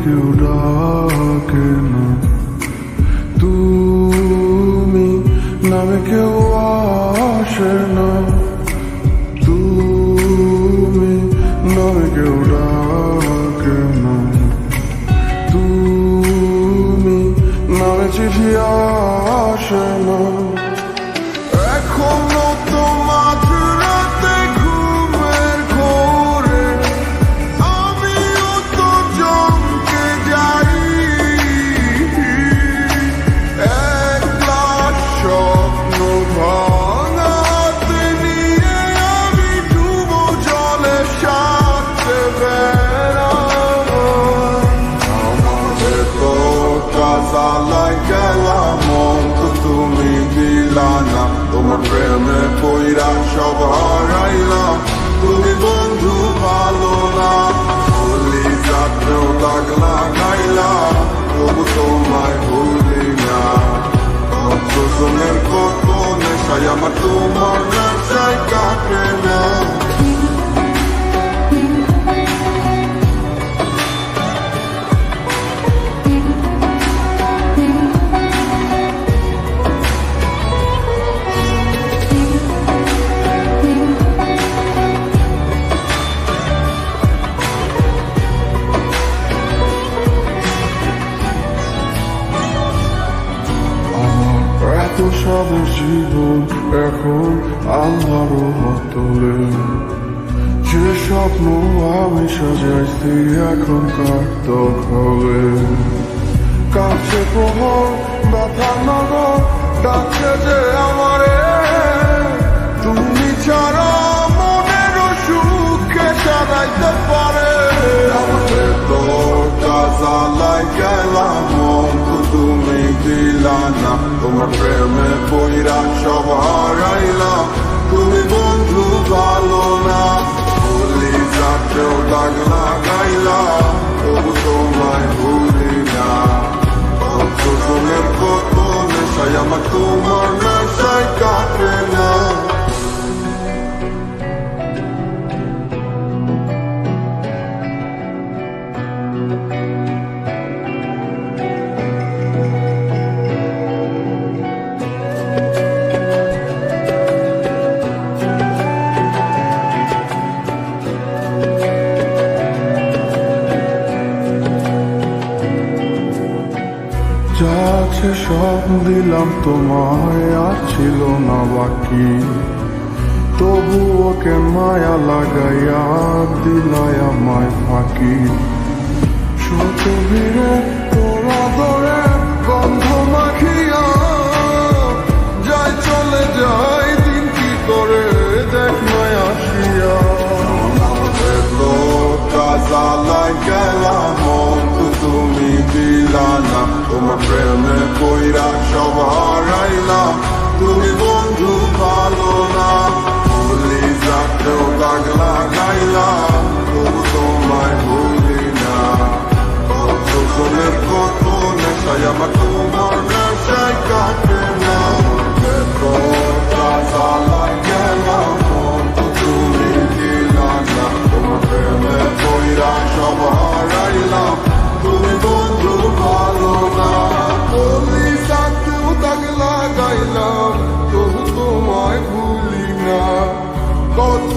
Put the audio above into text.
কেউ ডাকে না, তুমি নামে কেউ আসে না, তুমি নামে কেউ ডাকে না, তুমি নামে চিঠি আসে না। এখনো তো মাঝরাতে ঘুমের ঘোরে আমিও তো চমকে যাই, একলা স্বপ্ন ভাঙাতে নিয়ে আমি ডুবো জলে সাথে বেড়াই। আমার ভেতরটা জ্বালায় গেলাম মন তো তুমি দিলা না, তোমার প্রেমে পইরা সব হারাইলাম, তুমি বন্ধু ভালো না। বলি যাত্রেও দাগ লাগাইলাম, তবু তোমায় ভুলি না। কতজনের কত নেশায় আমার তোমার নেশায় কাটে না। সব জীবন এখন আল্লাহর হাতলে, যে স্বপ্ন আমি সাজাইছি এখন কার হবে। কাছে প্রহর ব্যথা নগর ডাকছে যে আমারে, তুমি ছাড়া মনের সুখে সারাইতে পারে। আমাদের তোরটা জ্বালাই গেলাম মন তো তুমি দিলা না, তোমার প্রেমে পইরা সব হারাইলাম, তুমি বন্ধু ভালো না। বলি যাত্রেও দাগ লাগাইলাম, তবু তোমায় ভুলি না। কতজনের কত নেশায় আমার তোমার নেশায় কাটে না। যা আছে সব দিলাম তোমায়, আর ছিল না বাকি, তবুও কেন মায়া লাগাইয়া দিলাই আমায় ফাঁকি। শত ভিড়ে তোরা ধরে গন্ধ মাখিয়া যাই চলে যাই দিন কি করে দেখ নয় আসিয়া। জ্বালাই গেলাম মন তো তুমি দিলা না, তোমার প্রেমে পইরা সব হারাইলাম, তুমি বন্ধু ভালো না। বলি যাত্রেও দাগ লাগাইলাম, তবু তোমায় ভুলি না। কতজনের কত নেশায় আমার তোমার নেশায় কাটে না। জ্বালাই গেলাম মন তো তুমি দিলা না, তোমার প্রেমে পইরা সব হারাইলাম, তুমি বন্ধু ভালো না। বলি যাত্রেও দাগ লাগাইলাম, তবু তোমায় ভুলি না। কত